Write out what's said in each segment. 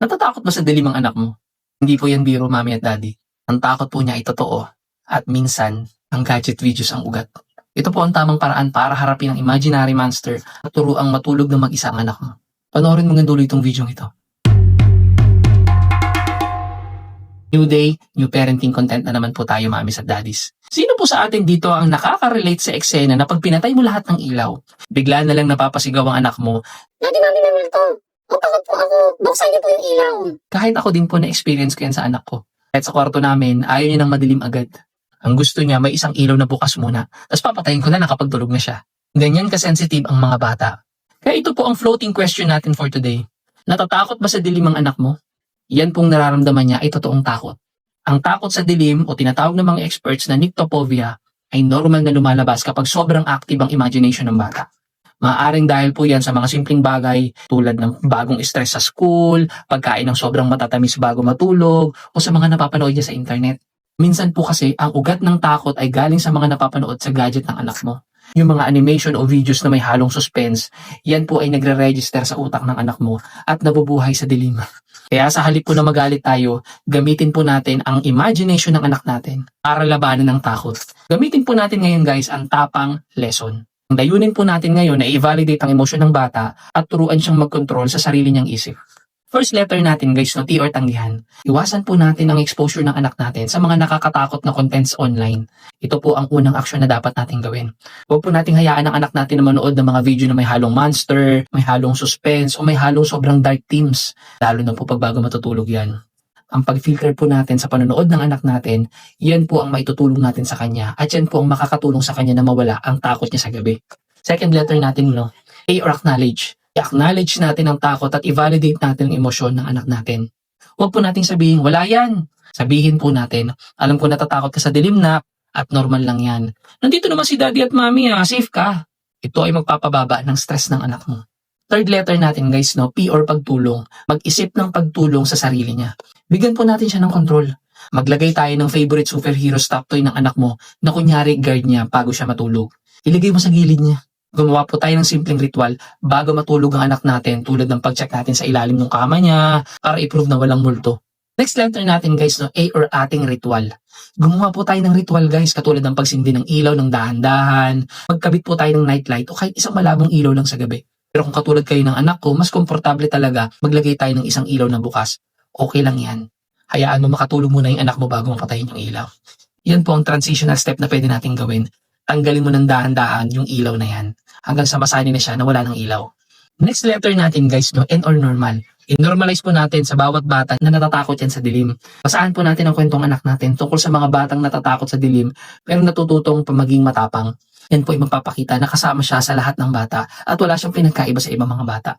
Natatakot ba sa dilim ang anak mo? Hindi po yan biro, mami at daddy. Ang takot po niya ay totoo at minsan ang gadget videos ang ugat. Ito po ang tamang paraan para harapin ang imaginary monster at turuang matulog ng mag-isa ang anak mo. Panoorin mo ng dulo itong video ito. New day, new parenting content na naman po tayo, mamis at daddies. Sino po sa atin dito ang nakaka-relate sa eksena na pag pinatay mo lahat ng ilaw, bigla na lang napapasigaw ang anak mo, Daddy, mami, may multo. Matakot po ako. Buksan niyo po yung ilaw. kahit ako din po na-experience ko yan sa anak ko. Kahit sa kwarto namin, ayaw niya ng madilim agad. Ang gusto niya, may isang ilaw na bukas muna, tapos papatayin ko na kapag tulog na siya. Ganyan ka-sensitive ang mga bata. Kaya ito po ang floating question natin for today. Natatakot ba sa dilim ang anak mo? Yan pong nararamdaman niya ay totoong takot. Ang takot sa dilim o tinatawag ng mga experts na nyctophobia ay normal na lumalabas kapag sobrang active ang imagination ng bata. Maaaring dahil po yan sa mga simpleng bagay tulad ng bagong stress sa school, pagkain ng sobrang matatamis bago matulog, o sa mga napapanood niya sa internet. Minsan po kasi ang ugat ng takot ay galing sa mga napapanood sa gadget ng anak mo. Yung mga animation o videos na may halong suspense, yan po ay nagre-register sa utak ng anak mo at nabubuhay sa dilim. Kaya sa halip po na magalit tayo, gamitin po natin ang imagination ng anak natin para labanan ng takot. Gamitin po natin ngayon guys ang tapang lesson. Ang dayunin po natin ngayon ay i-validate ang emosyon ng bata at turuan siyang mag-control sa sarili niyang isip. First letter natin guys, no, T or tanggihan. Iwasan po natin ang exposure ng anak natin sa mga nakakatakot na contents online. Ito po ang unang aksyon na dapat nating gawin. Huwag po nating hayaan ang anak natin na manood ng mga video na may halong monster, may halong suspense, o may halong sobrang dark themes. Lalo na po pag bago matutulog yan. Ang pag-filter po natin sa panonood ng anak natin, yan po ang maitutulong natin sa kanya at yan po ang makakatulong sa kanya na mawala ang takot niya sa gabi. Second letter natin, no, A or acknowledge. I-acknowledge natin ang takot at i-validate natin ang emosyon ng anak natin. Huwag po nating sabihin, wala yan. Sabihin po natin, alam ko natatakot ka sa dilim na at normal lang yan. Nandito naman si daddy at mommy, safe ka. Ito ay magpapababa ng stress ng anak mo. Third letter natin guys, no, P or pagtulong. Mag-isip ng pagtulong sa sarili niya. Bigyan po natin siya ng control. Maglagay tayo ng favorite superhero stop toy ng anak mo na kunyari guard niya bago siya matulog. Ilagay mo sa gilid niya. Gumawa po tayo ng simpleng ritual bago matulog ang anak natin tulad ng pag-check natin sa ilalim ng kama niya para i-prove na walang multo. Next letter natin guys, no, A or ating ritual. Gumawa po tayo ng ritual guys katulad ng pagsindi ng ilaw ng dahan-dahan, magkabit po tayo ng nightlight o kahit isang malabong ilaw lang sa gabi. Pero kung katulad kayo ng anak ko, mas komportable talaga maglagay tayo ng isang ilaw na bukas. Okay lang yan. Hayaan mo makatulog muna yung anak mo bago mapatayin yung ilaw. Yan po ang transitional step na pwede natin gawin. Tanggalin mo ng dahan-dahan yung ilaw na yan hanggang sa masanay na siya na wala ng ilaw. Next letter natin guys, no, N or normal. I-normalize po natin sa bawat bata na natatakot yan sa dilim. Basahan po natin ang kwentong anak natin tungkol sa mga batang natatakot sa dilim pero natututong maging matapang. Yan po ay magpapakita na kasama siya sa lahat ng bata at wala siyang pinagkaiba sa ibang mga bata.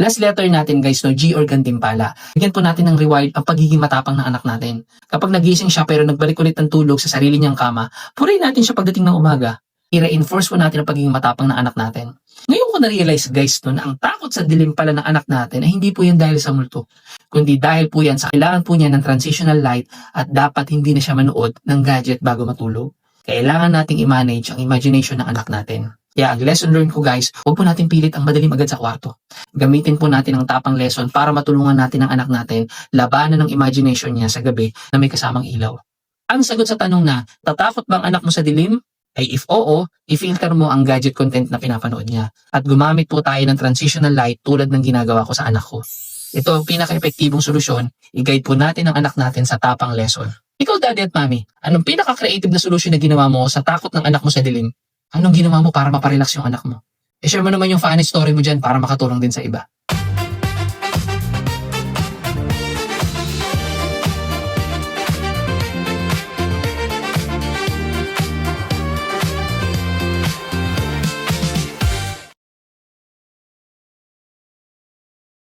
Last letter natin guys, no, G or gantimpala. Bigyan po natin ng reward ang pagiging matapang ng anak natin. Kapag nagising siya pero nagbalik ulit ng tulog sa sarili niyang kama, purihin natin siya pagdating ng umaga. I-reinforce po natin ang pagiging matapang ng anak natin. Ngayon ko na-realize guys, no, na ang takot sa dilim pala ng anak natin ay hindi po yan dahil sa multo, kundi dahil po yan sa kailangan po niya ng transitional light at dapat hindi na siya manood ng gadget bago matulog. Kailangan nating i-manage ang imagination ng anak natin. Kaya ang lesson learned ko guys, huwag po natin pilit ang madilim agad sa kwarto. Gamitin po natin ang tapang lesson para matulungan natin ang anak natin labanan ng imagination niya sa gabi na may kasamang ilaw. Ang sagot sa tanong na, tatakot ba ang anak mo sa dilim? Ay if oo, i-filter mo ang gadget content na pinapanood niya. At gumamit po tayo ng transitional light tulad ng ginagawa ko sa anak ko. Ito ang pinaka-epektibong solusyon, i-guide po natin ang anak natin sa tapang lesson. Ikaw daddy at mommy, anong pinaka-creative na solusyon na ginawa mo sa takot ng anak mo sa dilim? Anong ginawa mo para maparelax yung anak mo? I-share mo naman yung funny story mo dyan para makatulong din sa iba.